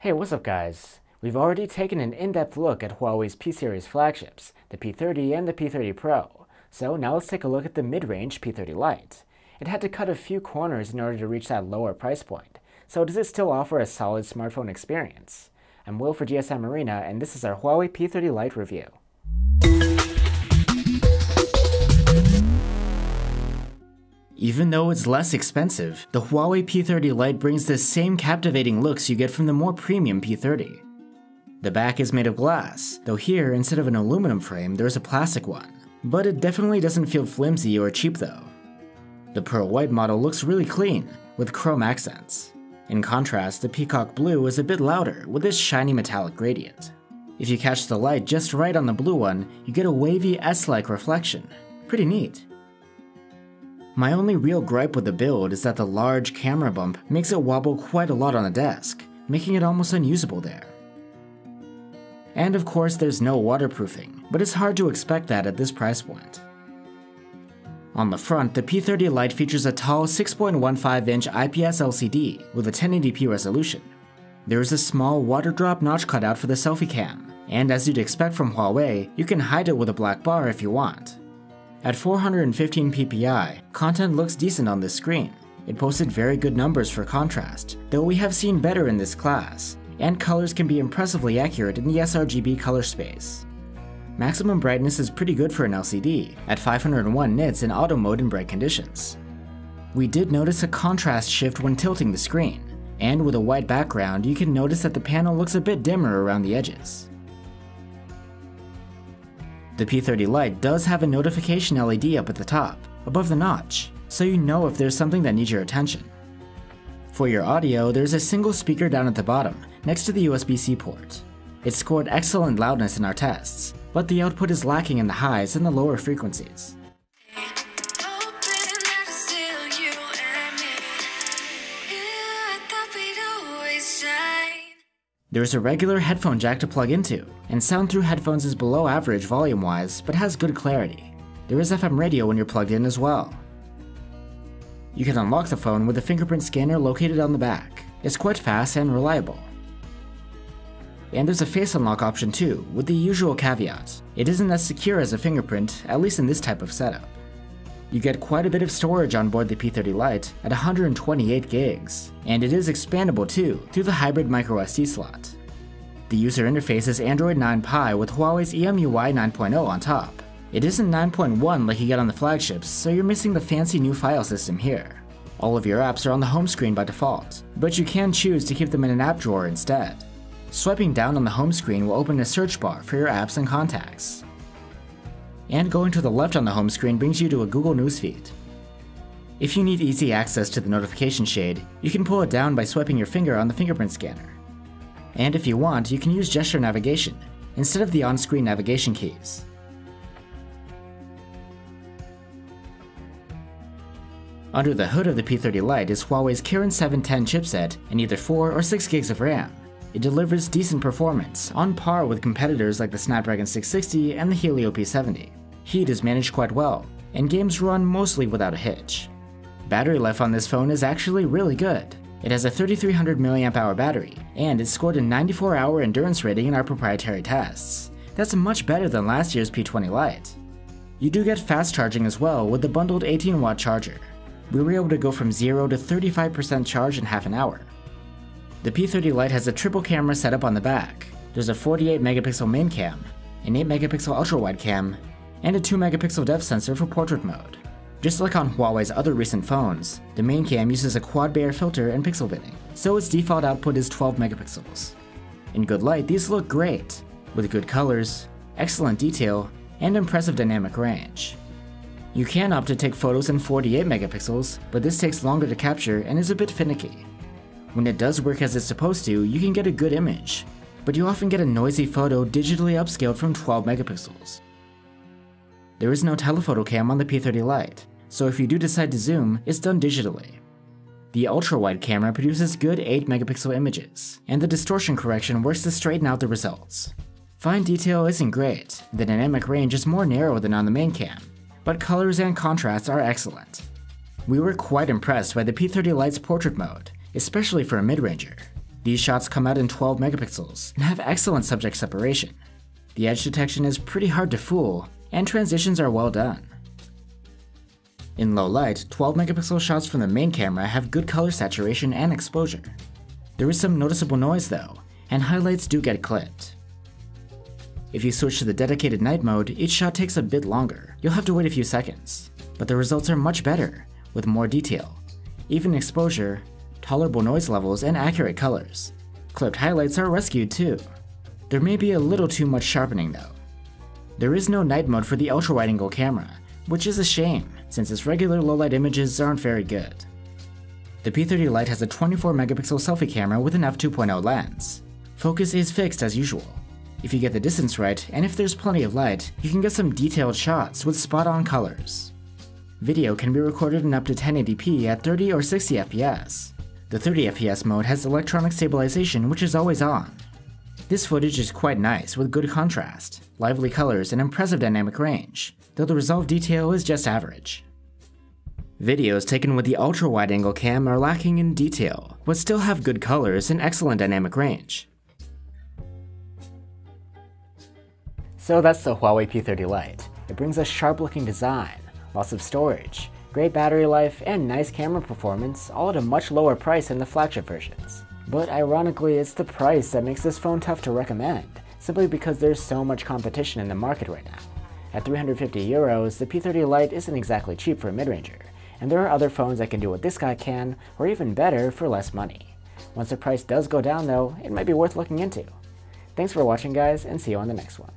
Hey, what's up guys? We've already taken an in-depth look at Huawei's P-series flagships, the P30 and the P30 Pro, so now let's take a look at the mid-range P30 Lite. It had to cut a few corners in order to reach that lower price point, so does it still offer a solid smartphone experience? I'm Will for GSM Arena, and this is our Huawei P30 Lite review. Even though it's less expensive, the Huawei P30 Lite brings the same captivating looks you get from the more premium P30. The back is made of glass, though here, instead of an aluminum frame, there's a plastic one. But it definitely doesn't feel flimsy or cheap though. The pearl white model looks really clean, with chrome accents. In contrast, the peacock blue is a bit louder, with this shiny metallic gradient. If you catch the light just right on the blue one, you get a wavy S-like reflection. Pretty neat. My only real gripe with the build is that the large camera bump makes it wobble quite a lot on the desk, making it almost unusable there. And of course there's no waterproofing, but it's hard to expect that at this price point. On the front, the P30 Lite features a tall 6.15-inch IPS LCD with a 1080p resolution. There is a small water drop notch cutout for the selfie cam, and as you'd expect from Huawei, you can hide it with a black bar if you want. At 415 ppi, content looks decent on this screen. It posted very good numbers for contrast, though we have seen better in this class, and colors can be impressively accurate in the sRGB color space. Maximum brightness is pretty good for an LCD, at 501 nits in auto mode in bright conditions. We did notice a contrast shift when tilting the screen, and with a white background you can notice that the panel looks a bit dimmer around the edges. The P30 Lite does have a notification LED up at the top, above the notch, so you know if there's something that needs your attention. For your audio, there's a single speaker down at the bottom, next to the USB-C port. It scored excellent loudness in our tests, but the output is lacking in the highs and the lower frequencies. There's a regular headphone jack to plug into, and sound through headphones is below average volume-wise, but has good clarity. There is FM radio when you're plugged in as well. You can unlock the phone with a fingerprint scanner located on the back. It's quite fast and reliable. And there's a face unlock option too, with the usual caveat. It isn't as secure as a fingerprint, at least in this type of setup. You get quite a bit of storage on board the P30 Lite at 128 gigs, and it is expandable too through the hybrid microSD slot. The user interface is Android 9 Pie with Huawei's EMUI 9.0 on top. It isn't 9.1 like you get on the flagships, so you're missing the fancy new file system here. All of your apps are on the home screen by default, but you can choose to keep them in an app drawer instead. Swiping down on the home screen will open a search bar for your apps and contacts. And going to the left on the home screen brings you to a Google newsfeed. If you need easy access to the notification shade, you can pull it down by swiping your finger on the fingerprint scanner. And if you want, you can use gesture navigation, instead of the on-screen navigation keys. Under the hood of the P30 Lite is Huawei's Kirin 710 chipset and either 4 or 6 gigs of RAM. It delivers decent performance, on par with competitors like the Snapdragon 660 and the Helio P70. Heat is managed quite well, and games run mostly without a hitch. Battery life on this phone is actually really good. It has a 3300 mAh battery, and it scored a 94-hour endurance rating in our proprietary tests. That's much better than last year's P20 Lite. You do get fast charging as well with the bundled 18-watt charger. We were able to go from 0 to 35% charge in half an hour. The P30 Lite has a triple camera setup on the back. There's a 48 megapixel main cam, an 8 megapixel ultra-wide cam, and a 2 megapixel depth sensor for portrait mode. Just like on Huawei's other recent phones, the main cam uses a quad Bayer filter and pixel binning, so its default output is 12 megapixels. In good light, these look great, with good colors, excellent detail, and impressive dynamic range. You can opt to take photos in 48 megapixels, but this takes longer to capture and is a bit finicky. When it does work as it's supposed to, you can get a good image, but you often get a noisy photo digitally upscaled from 12 megapixels. There is no telephoto cam on the P30 Lite, so if you do decide to zoom, it's done digitally. The ultra-wide camera produces good 8 megapixel images, and the distortion correction works to straighten out the results. Fine detail isn't great, the dynamic range is more narrow than on the main cam, but colors and contrasts are excellent. We were quite impressed by the P30 Lite's portrait mode, especially for a mid-ranger. These shots come out in 12 megapixels and have excellent subject separation. The edge detection is pretty hard to fool, and transitions are well done. In low light, 12 megapixel shots from the main camera have good color saturation and exposure. There is some noticeable noise though, and highlights do get clipped. If you switch to the dedicated night mode, each shot takes a bit longer. You'll have to wait a few seconds, but the results are much better, with more detail, even exposure, tolerable noise levels, and accurate colors. Clipped highlights are rescued too. There may be a little too much sharpening though. There is no night mode for the ultra-wide-angle camera, which is a shame, since its regular low-light images aren't very good. The P30 Lite has a 24 megapixel selfie camera with an f2.0 lens. Focus is fixed as usual. If you get the distance right, and if there's plenty of light, you can get some detailed shots with spot-on colors. Video can be recorded in up to 1080p at 30 or 60 FPS. The 30 FPS mode has electronic stabilization, which is always on. This footage is quite nice with good contrast, lively colors, and impressive dynamic range, though the resolve detail is just average. Videos taken with the ultra-wide-angle cam are lacking in detail, but still have good colors and excellent dynamic range. So that's the Huawei P30 Lite. It brings a sharp-looking design, lots of storage, great battery life, and nice camera performance, all at a much lower price than the flagship versions. But ironically, it's the price that makes this phone tough to recommend, simply because there's so much competition in the market right now. At 350 euros, the P30 Lite isn't exactly cheap for a mid-ranger, and there are other phones that can do what this guy can, or even better for less money. Once the price does go down though, it might be worth looking into. Thanks for watching guys, and see you on the next one.